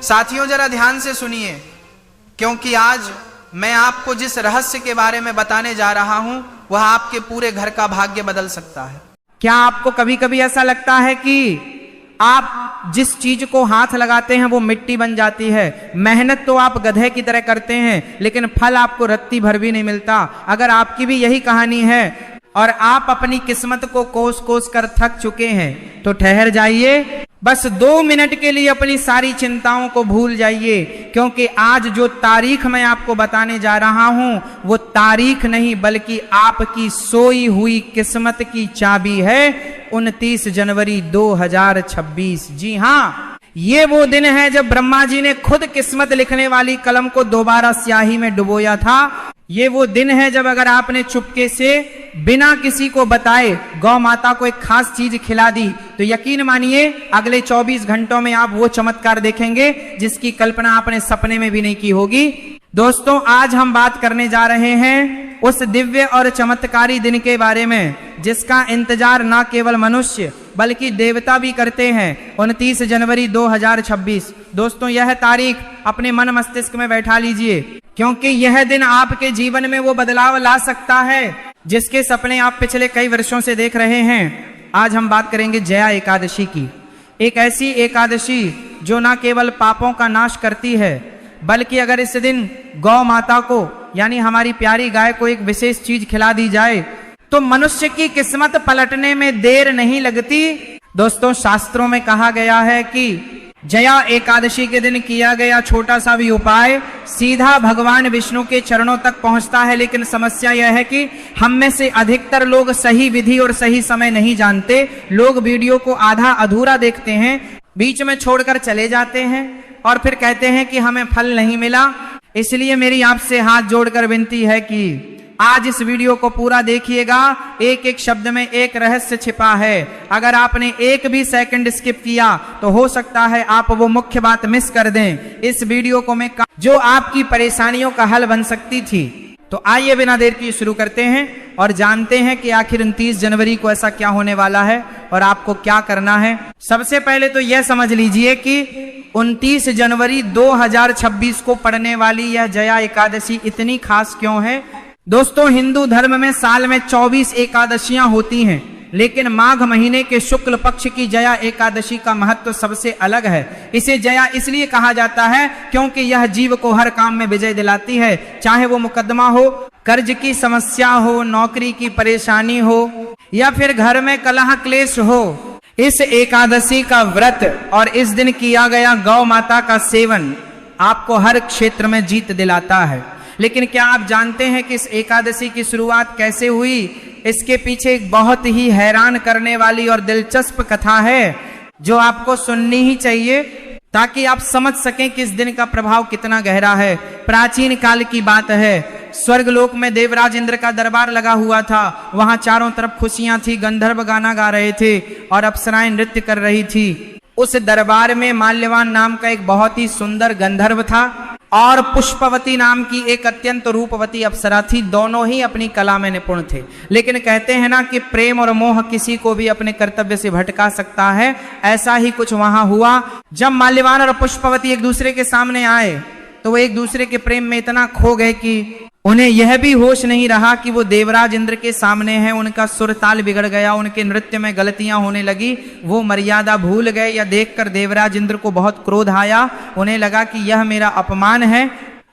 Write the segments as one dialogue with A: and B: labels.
A: साथियों जरा ध्यान से सुनिए, क्योंकि आज मैं आपको जिस रहस्य के बारे में बताने जा रहा हूं वह आपके पूरे घर का भाग्य बदल सकता है।
B: क्या आपको कभी कभी ऐसा लगता है कि आप जिस चीज को हाथ लगाते हैं वो मिट्टी बन जाती है? मेहनत तो आप गधे की तरह करते हैं लेकिन फल आपको रत्ती भर भी नहीं मिलता। अगर आपकी भी यही कहानी है और आप अपनी किस्मत को कोस कोस कर थक चुके हैं तो ठहर जाइए, बस 2 मिनट के लिए अपनी सारी चिंताओं को भूल जाइए, क्योंकि आज जो तारीख मैं आपको बताने जा रहा हूं वो तारीख नहीं बल्कि आपकी सोई हुई किस्मत की चाबी है। 29 जनवरी 2026। जी हाँ, ये वो दिन है जब ब्रह्मा जी ने खुद किस्मत लिखने वाली कलम को दोबारा स्याही में डुबोया था। ये वो दिन है जब अगर आपने चुपके से बिना किसी को बताए गौ माता को एक खास चीज खिला दी तो यकीन मानिए अगले 24 घंटों में आप वो चमत्कार देखेंगे जिसकी कल्पना आपने सपने में भी नहीं की होगी। दोस्तों, आज हम बात करने जा रहे हैं उस दिव्य और चमत्कारी दिन के बारे में जिसका इंतजार न केवल मनुष्य बल्कि देवता भी करते हैं। 29 जनवरी 2026। दोस्तों, यह तारीख अपने मन मस्तिष्क में बैठा लीजिए, क्योंकि यह दिन आपके जीवन में वो बदलाव ला सकता है जिसके सपने आप पिछले कई वर्षों से देख रहे हैं। आज हम बात करेंगे जया एकादशी की, एक ऐसी एकादशी जो न केवल पापों का नाश करती है बल्कि अगर इस दिन गौ माता को यानी हमारी प्यारी गाय को एक विशेष चीज खिला दी जाए तो मनुष्य की किस्मत पलटने में देर नहीं लगती। दोस्तों, शास्त्रों में कहा गया है कि जया एकादशी के दिन किया गया छोटा सा भी उपाय सीधा भगवान विष्णु के चरणों तक पहुंचता है। लेकिन समस्या यह है कि हम में से अधिकतर लोग सही विधि और सही समय नहीं जानते। लोग वीडियो को आधा अधूरा देखते हैं, बीच में छोड़कर चले जाते हैं और फिर कहते हैं कि हमें फल नहीं मिला। इसलिए मेरी आपसे हाथ जोड़कर विनती है कि आज इस वीडियो को पूरा देखिएगा। एक एक शब्द में एक रहस्य छिपा है। अगर आपने एक भी सेकंड स्किप किया तो हो सकता है आप वो मुख्य बात मिस कर दें। इस वीडियो को मैं जो आपकी परेशानियों का हल बन सकती थी। तो आइए बिना देर किए शुरू करते हैं और जानते हैं कि आखिर 29 जनवरी को ऐसा क्या होने वाला है और आपको क्या करना है। सबसे पहले तो यह समझ लीजिए कि 29 जनवरी 2026 को पड़ने वाली यह जया एकादशी इतनी खास क्यों है। दोस्तों, हिंदू धर्म में साल में 24 एकादशियां होती हैं, लेकिन माघ महीने के शुक्ल पक्ष की जया एकादशी का महत्व सबसे अलग है। इसे जया इसलिए कहा जाता है क्योंकि यह जीव को हर काम में विजय दिलाती है, चाहे वो मुकदमा हो, कर्ज की समस्या हो, नौकरी की परेशानी हो या फिर घर में कलह क्लेश हो। इस एकादशी का व्रत और इस दिन किया गया गौ माता का सेवन आपको हर क्षेत्र में जीत दिलाता है। लेकिन क्या आप जानते हैं कि इस एकादशी की शुरुआत कैसे हुई? इसके पीछे एक बहुत ही हैरान करने वाली और दिलचस्प कथा है जो आपको सुननी ही चाहिए ताकि आप समझ सकें कि इस दिन का प्रभाव कितना गहरा है। प्राचीन काल की बात है, स्वर्गलोक में देवराज इंद्र का दरबार लगा हुआ था। वहां चारों तरफ खुशियां थी, गंधर्व गाना गा रहे थे और अप्सराएं नृत्य कर रही थी। उस दरबार में माल्यवान नाम का एक बहुत ही सुंदर गंधर्व था और पुष्पवती नाम की एक अत्यंत रूपवती अप्सरा थी। दोनों ही अपनी कला में निपुण थे। लेकिन कहते हैं ना कि प्रेम और मोह किसी को भी अपने कर्तव्य से भटका सकता है। ऐसा ही कुछ वहां हुआ। जब माल्यवान और पुष्पवती एक दूसरे के सामने आए तो वो एक दूसरे के प्रेम में इतना खो गए कि उन्हें यह भी होश नहीं रहा कि वो देवराज इंद्र के सामने हैं। उनका सुर ताल बिगड़ गया, उनके नृत्य में गलतियां होने लगी, वो मर्यादा भूल गए। यह देखकर देवराज इंद्र को बहुत क्रोध आया। उन्हें लगा कि यह मेरा अपमान है।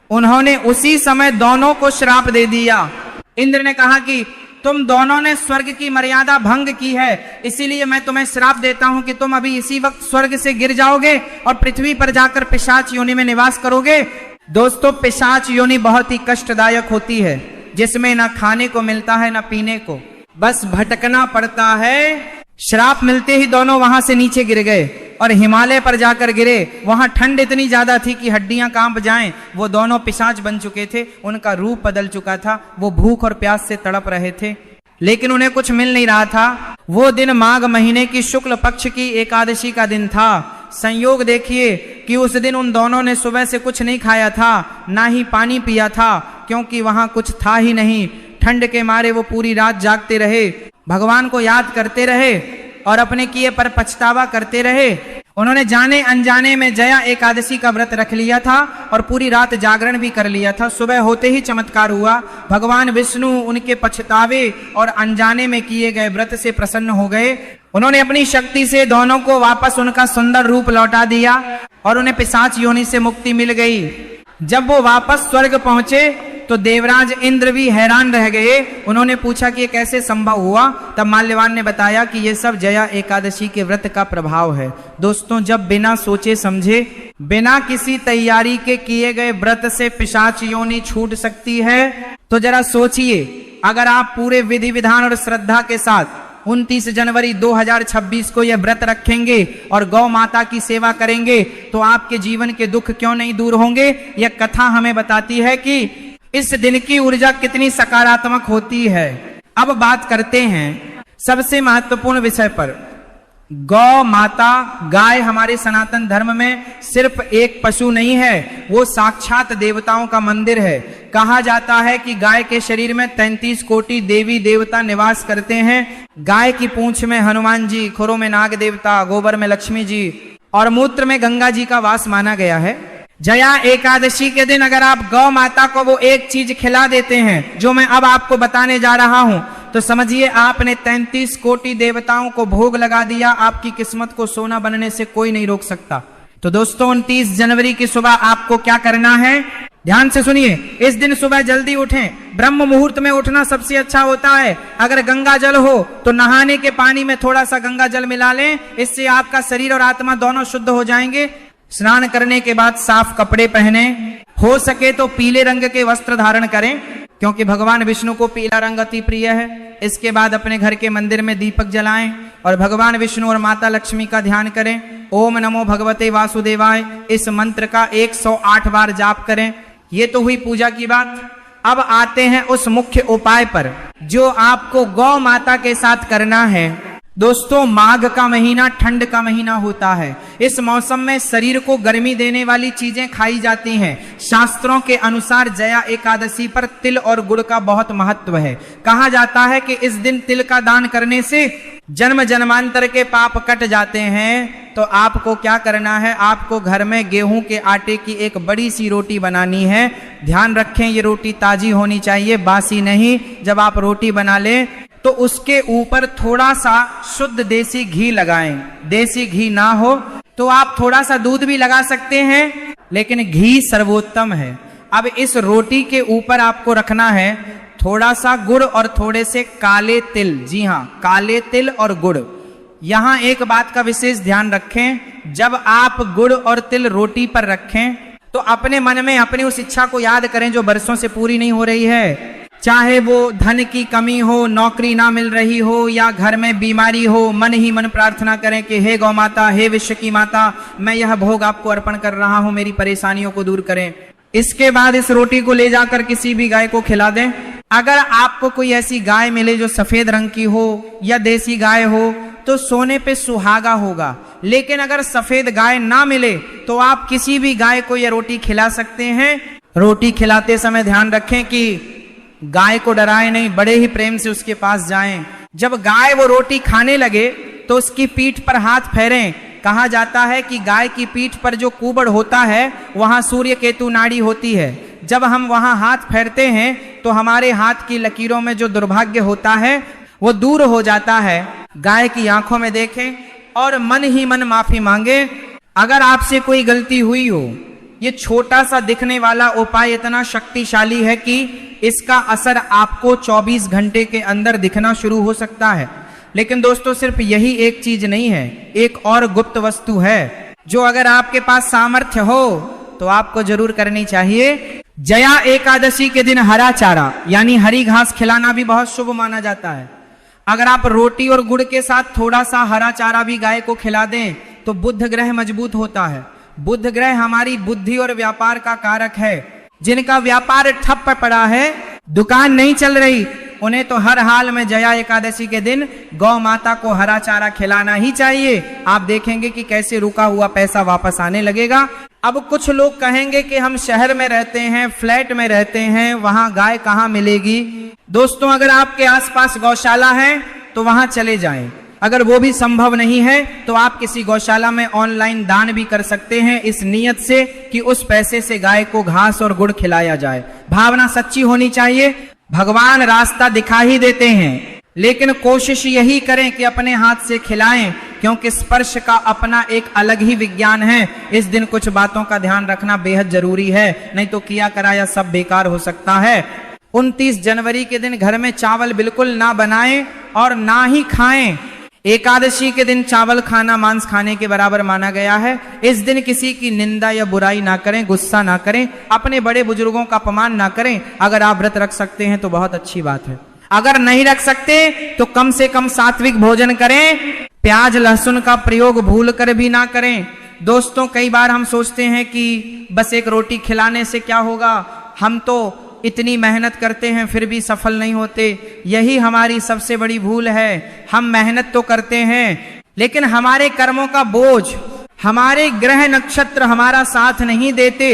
B: उन्होंने उसी समय दोनों को श्राप दे दिया। इंद्र ने कहा कि तुम दोनों ने स्वर्ग की मर्यादा भंग की है, इसीलिए मैं तुम्हें श्राप देता हूं कि तुम अभी इसी वक्त स्वर्ग से गिर जाओगे और पृथ्वी पर जाकर पिशाच योनि में निवास करोगे। दोस्तों, पिशाच योनि बहुत ही कष्टदायक होती है, जिसमें ना खाने को मिलता है ना पीने को, बस भटकना पड़ता है। श्राप मिलते ही दोनों वहां से नीचे गिर गए और हिमालय पर जाकर गिरे। वहां ठंड इतनी ज्यादा थी कि हड्डियां कांप जाएं। वो दोनों पिशाच बन चुके थे, उनका रूप बदल चुका था। वो भूख और प्यास से तड़प रहे थे, लेकिन उन्हें कुछ मिल नहीं रहा था। वो दिन माघ महीने की शुक्ल पक्ष की एकादशी का दिन था। संयोग देखिए कि उस दिन उन दोनों ने सुबह से कुछ नहीं खाया था, ना ही पानी पिया था, क्योंकि वहां कुछ था ही नहीं। ठंड के मारे वो पूरी रात जागते रहे, भगवान को याद करते रहे और अपने किए पर पछतावा करते रहे। उन्होंने जाने अनजाने में जया एकादशी का व्रत रख लिया था और पूरी रात जागरण भी कर लिया था। सुबह होते ही चमत्कार हुआ, भगवान विष्णु उनके पछतावे और अनजाने में किए गए व्रत से प्रसन्न हो गए। उन्होंने अपनी शक्ति से दोनों को वापस उनका सुंदर रूप लौटा दिया और उन्हें पिशाच योनि से मुक्ति मिल गई। जब वो वापस स्वर्ग पहुंचे तो देवराज इंद्र भी हैरान रह गए। उन्होंने पूछा कि ये कैसे संभव हुआ। तब माल्यवान ने बताया कि ये सब जया एकादशी के व्रत का प्रभाव है। दोस्तों, जब बिना सोचे समझे, बिना किसी तैयारी के किए गए व्रत से पिशाच योनि छूट सकती है, तो जरा सोचिए, अगर आप पूरे विधि विधान और श्रद्धा के साथ 29 जनवरी 2026 को यह व्रत रखेंगे और गौ माता की सेवा करेंगे, तो आपके जीवन के दुख क्यों नहीं दूर होंगे। यह कथा हमें बताती है कि इस दिन की ऊर्जा कितनी सकारात्मक होती है। अब बात करते हैं सबसे महत्वपूर्ण विषय पर। गौ माता, गाय हमारे सनातन धर्म में सिर्फ एक पशु नहीं है, वो साक्षात देवताओं का मंदिर है। कहा जाता है कि गाय के शरीर में 33 कोटि देवी देवता निवास करते हैं। गाय की पूंछ में हनुमान जी, खुरों में नाग देवता, गोबर में लक्ष्मी जी और मूत्र में गंगा जी का वास माना गया है। जया एकादशी के दिन अगर आप गौ माता को वो एक चीज खिला देते हैं जो मैं अब आपको बताने जा रहा हूं, तो समझिए आपने 33 कोटि देवताओं को भोग लगा दिया। आपकी किस्मत को सोना बनने से कोई नहीं रोक सकता। तो दोस्तों, 29 जनवरी की सुबह आपको क्या करना है, ध्यान से सुनिए। इस दिन सुबह जल्दी उठें। ब्रह्म मुहूर्त में उठना सबसे अच्छा होता है। अगर गंगा जल हो तो नहाने के पानी में थोड़ा सा गंगा जल मिला लें, इससे आपका शरीर और आत्मा दोनों शुद्ध हो जाएंगे। स्नान करने के बाद साफ कपड़े पहने, हो सके तो पीले रंग के वस्त्र धारण करें, क्योंकि भगवान विष्णु को पीला रंग अति प्रिय है। इसके बाद अपने घर के मंदिर में दीपक जलाएं और भगवान विष्णु और माता लक्ष्मी का ध्यान करें। ओम नमो भगवते वासुदेवाय, इस मंत्र का 108 बार जाप करें। ये तो हुई पूजा की बात। अब आते हैं उस मुख्य उपाय पर जो आपको गौ माता के साथ करना है। दोस्तों, माघ का महीना ठंड का महीना होता है। इस मौसम में शरीर को गर्मी देने वाली चीजें खाई जाती हैं। शास्त्रों के अनुसार जया एकादशी पर तिल और गुड़ का बहुत महत्व है। कहा जाता है कि इस दिन तिल का दान करने से जन्म जन्मांतर के पाप कट जाते हैं। तो आपको क्या करना है, आपको घर में गेहूं के आटे की एक बड़ी सी रोटी बनानी है। ध्यान रखें, ये रोटी ताजी होनी चाहिए, बासी नहीं। जब आप रोटी बना लें तो उसके ऊपर थोड़ा सा शुद्ध देसी घी लगाएं। देसी घी ना हो तो आप थोड़ा सा दूध भी लगा सकते हैं, लेकिन घी सर्वोत्तम है। अब इस रोटी के ऊपर आपको रखना है थोड़ा सा गुड़ और थोड़े से काले तिल। जी हाँ, काले तिल और गुड़। यहां एक बात का विशेष ध्यान रखें, जब आप गुड़ और तिल रोटी पर रखें तो अपने मन में अपनी उस इच्छा को याद करें जो बरसों से पूरी नहीं हो रही है। चाहे वो धन की कमी हो, नौकरी ना मिल रही हो, या घर में बीमारी हो, मन ही मन प्रार्थना करें कि हे गौ माता, हे विश्व की माता, मैं यह भोग आपको अर्पण कर रहा हूं, मेरी परेशानियों को दूर करें। इसके बाद इस रोटी को ले जाकर किसी भी गाय को खिला दें। अगर आपको कोई ऐसी गाय मिले जो सफेद रंग की हो या देसी गाय हो तो सोने पे सुहागा होगा। लेकिन अगर सफेद गाय ना मिले तो आप किसी भी गाय को यह रोटी खिला सकते हैं। रोटी खिलाते समय ध्यान रखें कि गाय को डराएं नहीं, बड़े ही प्रेम से उसके पास जाएं। जब गाय वो रोटी खाने लगे तो उसकी पीठ पर हाथ फेरें। कहा जाता है कि गाय की पीठ पर जो कुबड़ होता है वहां सूर्य केतु नाड़ी होती है। जब हम वहां हाथ फेरते हैं तो हमारे हाथ की लकीरों में जो दुर्भाग्य होता है वो दूर हो जाता है। गाय की आंखों में देखें और मन ही मन माफी मांगे। अगर आपसे कोई गलती हुई हो, ये छोटा सा दिखने वाला उपाय इतना शक्तिशाली है कि इसका असर आपको 24 घंटे के अंदर दिखना शुरू हो सकता है। लेकिन दोस्तों, सिर्फ यही एक चीज नहीं है, एक और गुप्त वस्तु है जो अगर आपके पास सामर्थ्य हो तो आपको जरूर करनी चाहिए। जया एकादशी के दिन हरा चारा यानी हरी घास खिलाना भी बहुत शुभ माना जाता है। अगर आप रोटी और गुड़ के साथ थोड़ा सा हरा चारा भी गाय को खिला दें तो बुध ग्रह मजबूत होता है। बुध ग्रह हमारी बुद्धि और व्यापार का कारक है। जिनका व्यापार ठप पड़ा है, दुकान नहीं चल रही, उन्हें तो हर हाल में जया एकादशी के दिन गौ माता को हरा चारा खिलाना ही चाहिए। आप देखेंगे कि कैसे रुका हुआ पैसा वापस आने लगेगा। अब कुछ लोग कहेंगे कि हम शहर में रहते हैं, फ्लैट में रहते हैं, वहां गाय कहाँ मिलेगी। दोस्तों, अगर आपके आसपास गौशाला है तो वहां चले जाएं। अगर वो भी संभव नहीं है तो आप किसी गौशाला में ऑनलाइन दान भी कर सकते हैं, इस नियत से कि उस पैसे से गाय को घास और गुड़ खिलाया जाए। भावना सच्ची होनी चाहिए। भगवान रास्ता दिखा ही देते हैं, लेकिन कोशिश यही करें कि अपने हाथ से खिलाएं, क्योंकि स्पर्श का अपना एक अलग ही विज्ञान है। इस दिन कुछ बातों का ध्यान रखना बेहद जरूरी है, नहीं तो किया कराया सब बेकार हो सकता है। 29 जनवरी के दिन घर में चावल बिल्कुल ना बनाएं और ना ही खाएं। एकादशी के दिन चावल खाना मांस खाने के बराबर माना गया है। इस दिन किसी की निंदा या बुराई ना करें, गुस्सा ना करें, अपने बड़े बुजुर्गों का अपमान ना करें। अगर आप व्रत रख सकते हैं तो बहुत अच्छी बात है, अगर नहीं रख सकते तो कम से कम सात्विक भोजन करें, प्याज लहसुन का प्रयोग भूल कर भी ना करें। दोस्तों, कई बार हम सोचते हैं कि बस एक रोटी खिलाने से क्या होगा, हम तो इतनी मेहनत करते हैं फिर भी सफल नहीं होते। यही हमारी सबसे बड़ी भूल है। हम मेहनत तो करते हैं, लेकिन हमारे कर्मों का बोझ, हमारे ग्रह नक्षत्र हमारा साथ नहीं देते।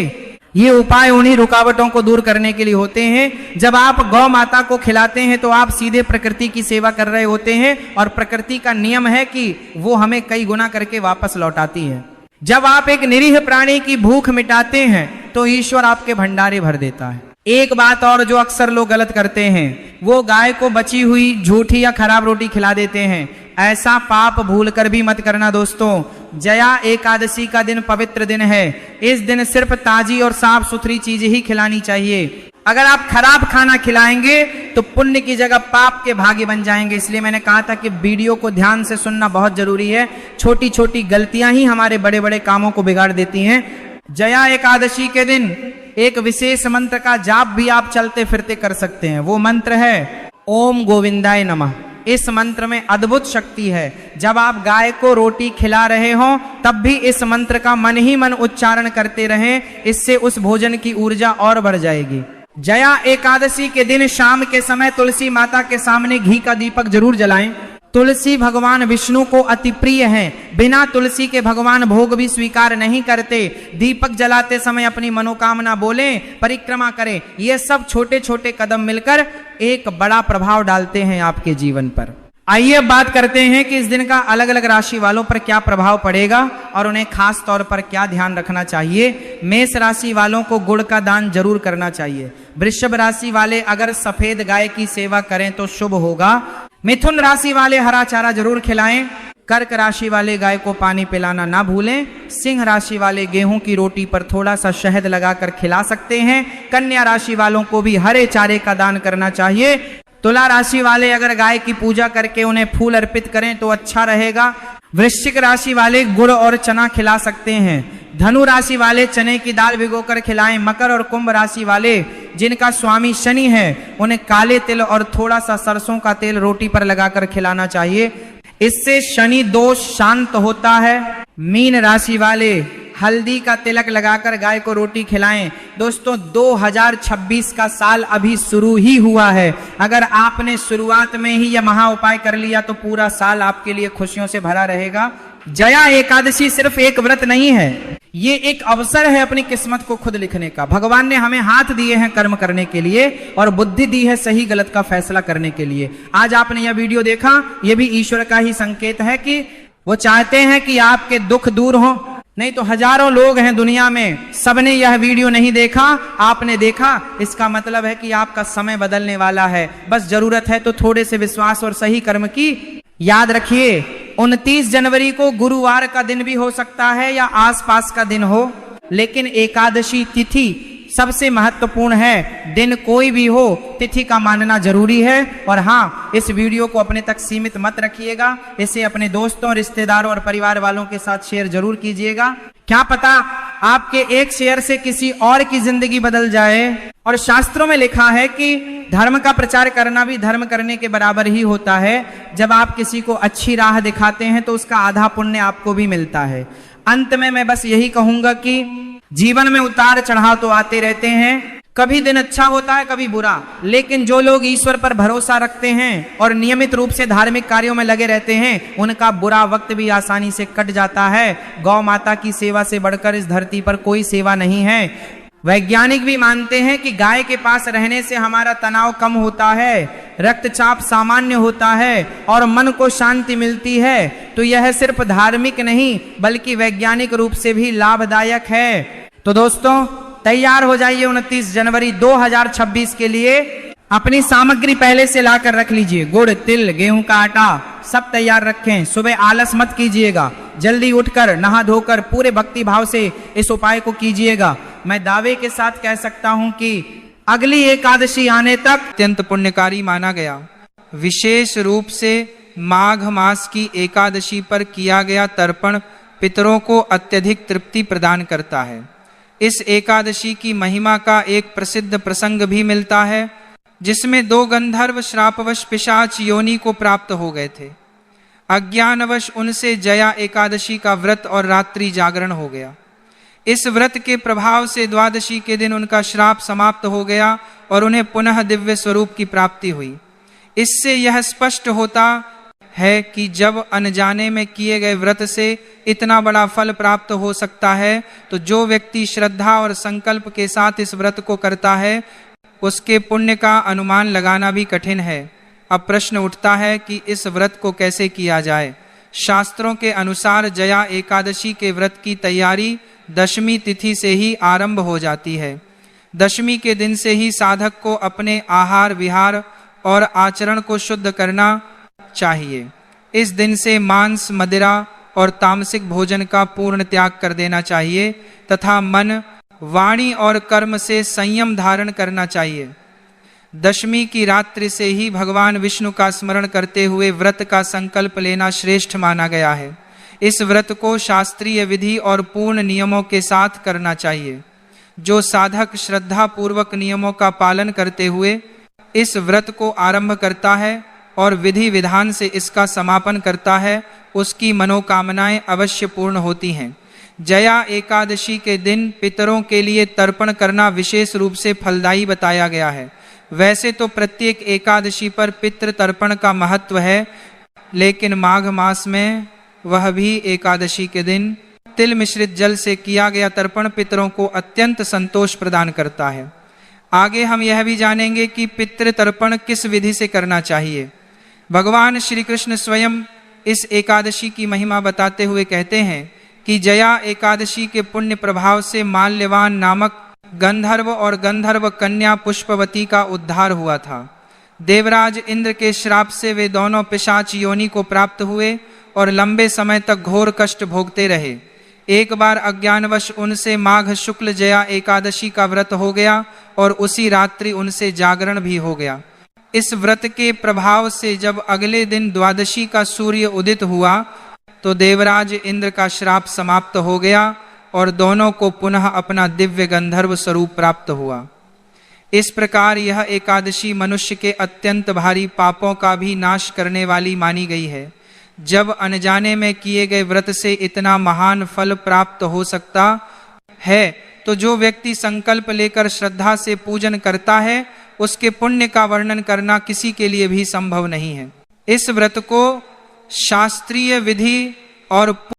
B: ये उपाय उन्हीं रुकावटों को दूर करने के लिए होते हैं। जब आप गौ माता को खिलाते हैं तो आप सीधे प्रकृति की सेवा कर रहे होते हैं, और प्रकृति का नियम है कि वो हमें कई गुना करके वापस लौटाती है। जब आप एक निरीह प्राणी की भूख मिटाते हैं तो ईश्वर आपके भंडारे भर देता है। एक बात और जो अक्सर लोग गलत करते हैं, वो गाय को बची हुई झूठी या खराब रोटी खिला देते हैं। ऐसा पाप भूल कर भी मत करना दोस्तों। जया एकादशी का दिन पवित्र दिन है। इस दिन सिर्फ ताजी और साफ सुथरी चीज ही खिलानी चाहिए। अगर आप खराब खाना खिलाएंगे तो पुण्य की जगह पाप के भागी बन जाएंगे। इसलिए मैंने कहा था कि वीडियो को ध्यान से सुनना बहुत जरूरी है। छोटी छोटी गलतियां ही हमारे बड़े बड़े कामों को बिगाड़ देती हैं। जया एकादशी के दिन एक विशेष मंत्र का जाप भी आप चलते फिरते कर सकते हैं। वो मंत्र है ओम गोविंदाय नमः। इस मंत्र में अद्भुत शक्ति है। जब आप गाय को रोटी खिला रहे हो तब भी इस मंत्र का मन ही मन उच्चारण करते रहें, इससे उस भोजन की ऊर्जा और बढ़ जाएगी। जया एकादशी के दिन शाम के समय तुलसी माता के सामने घी का दीपक जरूर जलाएं। तुलसी भगवान विष्णु को अति प्रिय है। बिना तुलसी के भगवान भोग भी स्वीकार नहीं करते। दीपक जलाते समय अपनी मनोकामना बोलें, परिक्रमा करें। ये सब छोटे छोटे कदम मिलकर एक बड़ा प्रभाव डालते हैं आपके जीवन पर। आइए बात करते हैं कि इस दिन का अलग अलग राशि वालों पर क्या प्रभाव पड़ेगा और उन्हें खास तौर पर क्या ध्यान रखना चाहिए। मेष राशि वालों को गुड़ का दान जरूर करना चाहिए। वृषभ राशि वाले अगर सफेद गाय की सेवा करें तो शुभ होगा। मिथुन राशि वाले हरा चारा जरूर खिलाएं। कर्क राशि वाले गाय को पानी पिलाना ना भूलें। सिंह राशि वाले गेहूं की रोटी पर थोड़ा सा शहद लगाकर खिला सकते हैं। कन्या राशि वालों को भी हरे चारे का दान करना चाहिए। तुला राशि वाले अगर गाय की पूजा करके उन्हें फूल अर्पित करें तो अच्छा रहेगा। वृश्चिक राशि वाले गुड़ और चना खिला सकते हैं। धनु राशि वाले चने की दाल भिगोकर खिलाएं। मकर और कुंभ राशि वाले जिनका स्वामी शनि है उन्हें काले तिल और थोड़ा सा सरसों का तेल रोटी पर लगाकर खिलाना चाहिए। इससे शनि दोष शांत होता है। मीन राशि वाले हल्दी का तिलक लगाकर गाय को रोटी खिलाएं। दोस्तों 2026 का साल अभी शुरू ही हुआ है। अगर आपने शुरुआत में ही यह महा उपाय कर लिया तो पूरा साल आपके लिए खुशियों से भरा रहेगा। जया एकादशी सिर्फ एक व्रत नहीं है, ये एक अवसर है अपनी किस्मत को खुद लिखने का। भगवान ने हमें हाथ दिए हैं कर्म करने के लिए और बुद्धि दी है सही गलत का फैसला करने के लिए। आज आपने यह वीडियो देखा, यह भी ईश्वर का ही संकेत है कि वो चाहते हैं कि आपके दुख दूर हो। नहीं तो हजारों लोग हैं दुनिया में, सबने यह वीडियो नहीं देखा, आपने देखा, इसका मतलब है कि आपका समय बदलने वाला है। बस जरूरत है तो थोड़े से विश्वास और सही कर्म की। याद रखिए 29 जनवरी को गुरुवार का दिन भी हो सकता है या आसपास का दिन हो, लेकिन एकादशी तिथि सबसे महत्वपूर्ण है। दिन कोई भी हो, तिथि का मानना जरूरी है। और हाँ, इस वीडियो को अपने तक सीमित मत रखिएगा, इसे अपने दोस्तों, रिश्तेदारों और परिवार वालों के साथ शेयर जरूर कीजिएगा। क्या पता आपके एक शेयर से किसी और की जिंदगी बदल जाए। और शास्त्रों में लिखा है कि धर्म का प्रचार करना भी धर्म करने के बराबर ही होता है। जब आप किसी को अच्छी राह दिखाते हैं तो उसका आधा पुण्य आपको भी मिलता है। अंत में मैं बस यही कहूंगा कि जीवन में उतार चढ़ाव तो आते रहते हैं, कभी दिन अच्छा होता है कभी बुरा, लेकिन जो लोग ईश्वर पर भरोसा रखते हैं और नियमित रूप से धार्मिक कार्यों में लगे रहते हैं उनका बुरा वक्त भी आसानी से कट जाता है। गौ माता की सेवा से बढ़कर इस धरती पर कोई सेवा नहीं है। वैज्ञानिक भी मानते हैं कि गाय के पास रहने से हमारा तनाव कम होता है। रक्तचाप सामान्य होता है और मन को शांति मिलती है, तो यह सिर्फ धार्मिक नहीं बल्कि वैज्ञानिक रूप से भी लाभदायक है। तो दोस्तों, तैयार हो जाइए 29 जनवरी 2026 के लिए। अपनी सामग्री पहले से लाकर रख लीजिए। गुड़, तिल, गेहूं का आटा सब तैयार रखें। सुबह आलस मत कीजिएगा, जल्दी उठकर नहा धोकर पूरे भक्ति भाव से इस उपाय को कीजिएगा। मैं दावे के साथ कह सकता हूं कि अगली एकादशी आने तक
A: अत्यंत पुण्यकारी माना गया। विशेष रूप से माघ मास की एकादशी पर किया गया तर्पण पितरों को अत्यधिक तृप्ति प्रदान करता है। इस एकादशी की महिमा का एक प्रसिद्ध प्रसंग भी मिलता है, जिसमें 2 गंधर्व श्रापवश पिशाच योनि को प्राप्त हो गए थे। अज्ञानवश उनसे जया एकादशी का व्रत और रात्रि जागरण हो गया। इस व्रत के प्रभाव से द्वादशी के दिन उनका श्राप समाप्त हो गया और उन्हें पुनः दिव्य स्वरूप की प्राप्ति हुई। इससे यह स्पष्ट होता है कि जब अनजाने में किए गए व्रत से इतना बड़ा फल प्राप्त हो सकता है, तो जो व्यक्ति श्रद्धा और संकल्प के साथ इस व्रत को करता है, उसके पुण्य का अनुमान लगाना भी कठिन है। अब प्रश्न उठता है कि इस व्रत को कैसे किया जाए। शास्त्रों के अनुसार जया एकादशी के व्रत की तैयारी दशमी तिथि से ही आरंभ हो जाती है। दशमी के दिन से ही साधक को अपने आहार विहार और आचरण को शुद्ध करना चाहिए। इस दिन से मांस, मदिरा और तामसिक भोजन का पूर्ण त्याग कर देना चाहिए तथा मन, वाणी और कर्म से संयम धारण करना चाहिए। दशमी की रात्रि से ही भगवान विष्णु का स्मरण करते हुए व्रत का संकल्प लेना श्रेष्ठ माना गया है। इस व्रत को शास्त्रीय विधि और पूर्ण नियमों के साथ करना चाहिए। जो साधक श्रद्धा पूर्वक नियमों का पालन करते हुए इस व्रत को आरंभ करता है और विधि विधान से इसका समापन करता है, उसकी मनोकामनाएं अवश्य पूर्ण होती हैं। जया एकादशी के दिन पितरों के लिए तर्पण करना विशेष रूप से फलदायी बताया गया है। वैसे तो प्रत्येक एकादशी पर पितृ तर्पण का महत्व है, लेकिन माघ मास में वह भी एकादशी के दिन तिल मिश्रित जल से किया गया तर्पण पितरों को अत्यंत संतोष प्रदान करता है। आगे हम यह भी जानेंगे कि पितृ तर्पण किस विधि से करना चाहिए। भगवान श्री कृष्ण स्वयं इस एकादशी की महिमा बताते हुए कहते हैं कि जया एकादशी के पुण्य प्रभाव से माल्यवान नामक गंधर्व और गंधर्व कन्या पुष्पवती का उद्धार हुआ था। देवराज इंद्र के श्राप से वे दोनों पिशाच योनि को प्राप्त हुए और लंबे समय तक घोर कष्ट भोगते रहे। एक बार अज्ञानवश उनसे माघ शुक्ल जया एकादशी का व्रत हो गया और उसी रात्रि उनसे जागरण भी हो गया। इस व्रत के प्रभाव से जब अगले दिन द्वादशी का सूर्य उदित हुआ तो देवराज इंद्र का श्राप समाप्त हो गया और दोनों को पुनः अपना दिव्य गंधर्व स्वरूप प्राप्त हुआ। इस प्रकार यह एकादशी मनुष्य के अत्यंत भारी पापों का भी नाश करने वाली मानी गई है। जब अनजाने में किए गए व्रत से इतना महान फल प्राप्त हो सकता है, तो जो व्यक्ति संकल्प लेकर श्रद्धा से पूजन करता है, उसके पुण्य का वर्णन करना किसी के लिए भी संभव नहीं है। इस व्रत को शास्त्रीय विधि और